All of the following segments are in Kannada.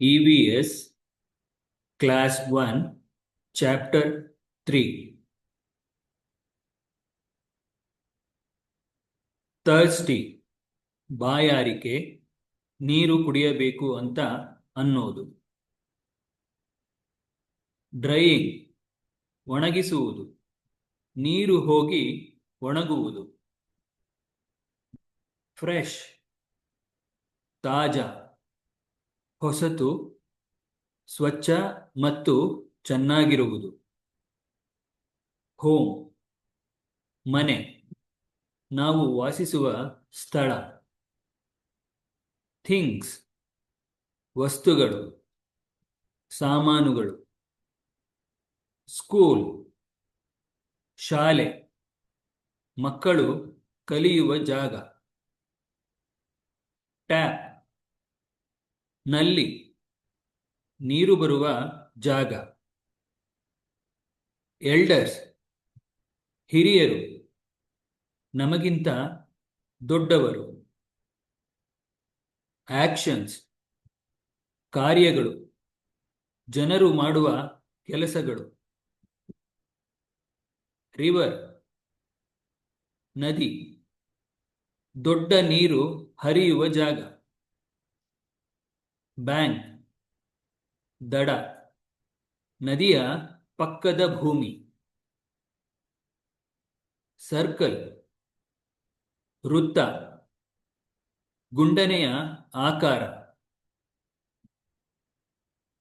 EVS Class 1 Chapter 3 ಥರ್ಸ್ಟಿ ಬಾಯಾರಿಕೆ ನೀರು ಕುಡಿಯಬೇಕು ಅಂತ ಅನ್ನೋದು. ಡ್ರೈಯಿಂಗ್ ಒಣಗಿಸುವುದು, ನೀರು ಹೋಗಿ ಒಣಗುವುದು. ಫ್ರೆಶ್ ತಾಜಾ, ಹೊಸತು, ಸ್ವಚ್ಛ ಮತ್ತು ಚೆನ್ನಾಗಿರುವುದು. ಹೋಮ್ ಮನೆ, ನಾವು ವಾಸಿಸುವ ಸ್ಥಳ. ಥಿಂಗ್ಸ್ ವಸ್ತುಗಳು, ಸಾಮಾನುಗಳು. ಸ್ಕೂಲ್ ಶಾಲೆ, ಮಕ್ಕಳು ಕಲಿಯುವ ಜಾಗ. ಟ್ಯಾಪ್ ನಲ್ಲಿ, ನೀರು ಬರುವ ಜಾಗ. ಎಲ್ಡರ್ಸ್ ಹಿರಿಯರು, ನಮಗಿಂತ ದೊಡ್ಡವರು. ಆಕ್ಷನ್ಸ್ ಕಾರ್ಯಗಳು, ಜನರು ಮಾಡುವ ಕೆಲಸಗಳು. ರಿವರ್ ನದಿ, ದೊಡ್ಡ ನೀರು ಹರಿಯುವ ಜಾಗ. ಬ್ಯಾಂಕ್ ದಡ, ನದಿಯ ಪಕ್ಕದ ಭೂಮಿ. ಸರ್ಕಲ್ ವೃತ್ತ, ಗುಂಡನೆಯ ಆಕಾರ.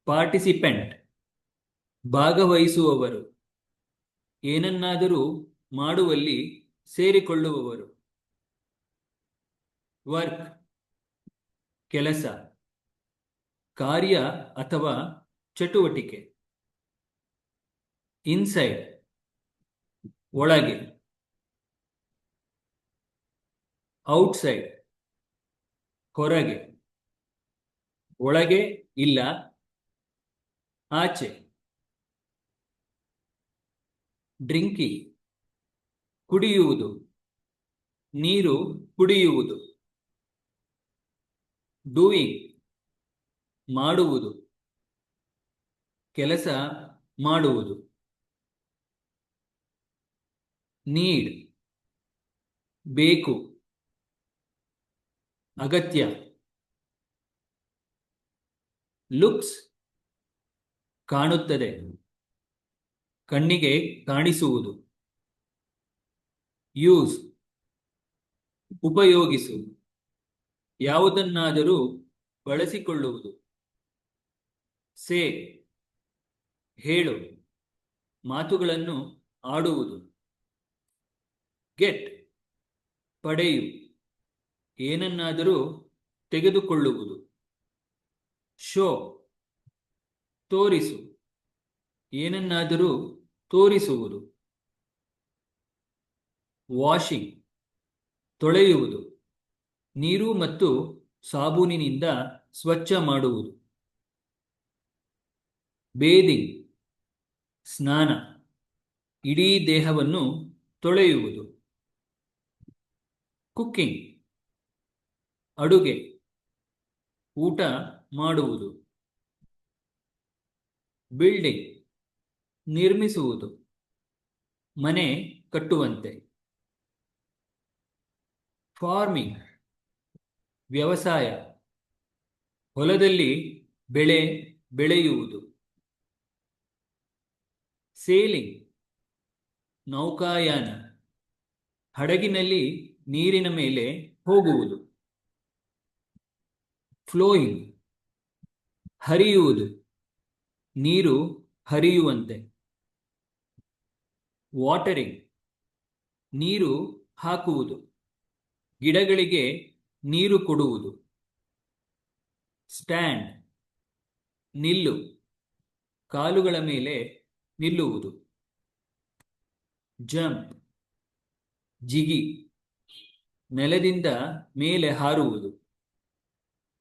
ಪಾರ್ಟಿಸಿಪೆಂಟ್ ಭಾಗವಹಿಸುವವರು, ಏನನ್ನಾದರೂ ಮಾಡುವಲ್ಲಿ ಸೇರಿಕೊಳ್ಳುವವರು. ವರ್ಕ್ ಕೆಲಸ, ಕಾರ್ಯ ಅಥವಾ ಚಟುವಟಿಕೆ. ಇನ್ಸೈಡ್ ಒಳಗೆ. ಔಟ್ಸೈಡ್ ಹೊರಗೆ, ಒಳಗೆ ಇಲ್ಲ ಆಚೆ. ಡ್ರಿಂಕಿಂಗ್ ಕುಡಿಯುವುದು, ನೀರು ಕುಡಿಯುವುದು. ಡೂಯಿಂಗ್ ಮಾಡುವುದು, ಕೆಲಸ ಮಾಡುವುದು. ನೀಡ್ ಬೇಕು, ಅಗತ್ಯ. ಲುಕ್ಸ್ ಕಾಣುತ್ತದೆ, ಕಣ್ಣಿಗೆ ಕಾಣಿಸುವುದು. ಯೂಸ್ ಉಪಯೋಗಿಸು, ಯಾವುದನ್ನಾದರೂ ಬಳಸಿಕೊಳ್ಳುವುದು. ಸೇ ಹೇಳು, ಮಾತುಗಳನ್ನು ಆಡುವುದು. ಗೆಟ್ ಪಡೆಯು, ಏನನ್ನಾದರೂ ತೆಗೆದುಕೊಳ್ಳುವುದು. ಶೋ ತೋರಿಸು, ಏನನ್ನಾದರೂ ತೋರಿಸುವುದು. ವಾಷಿಂಗ್ ತೊಳೆಯುವುದು, ನೀರು ಮತ್ತು ಸಾಬೂನಿನಿಂದ ಸ್ವಚ್ಛ ಮಾಡುವುದು. ಬೇದಿಂಗ್ ಸ್ನಾನ, ಇಡೀ ದೇಹವನ್ನು ತೊಳೆಯುವುದು. ಕುಕ್ಕಿಂಗ್ ಅಡುಗೆ, ಊಟ ಮಾಡುವುದು. ಬಿಲ್ಡಿಂಗ್ ನಿರ್ಮಿಸುವುದು, ಮನೆ ಕಟ್ಟುವಂತೆ. ಫಾರ್ಮಿಂಗ್ ವ್ಯವಸಾಯ, ಹೊಲದಲ್ಲಿ ಬೆಳೆ ಬೆಳೆಯುವುದು. ಸೇಲಿಂಗ್ ನೌಕಾಯಾನ, ಹಡಗಿನಲ್ಲಿ ನೀರಿನ ಮೇಲೆ ಹೋಗುವುದು. ಫ್ಲೋಯಿಂಗ್ ಹರಿಯುವುದು, ನೀರು ಹರಿಯುವಂತೆ. ವಾಟರಿಂಗ್ ನೀರು ಹಾಕುವುದು, ಗಿಡಗಳಿಗೆ ನೀರು ಕೊಡುವುದು. ಸ್ಟ್ಯಾಂಡ್ ನಿಲ್ಲು, ಕಾಲುಗಳ ಮೇಲೆ ನಿಲ್ಲುವುದು. ಜಂಪ್ ಜಿಗಿ, ನೆಲದಿಂದ ಮೇಲೆ ಹಾರುವುದು.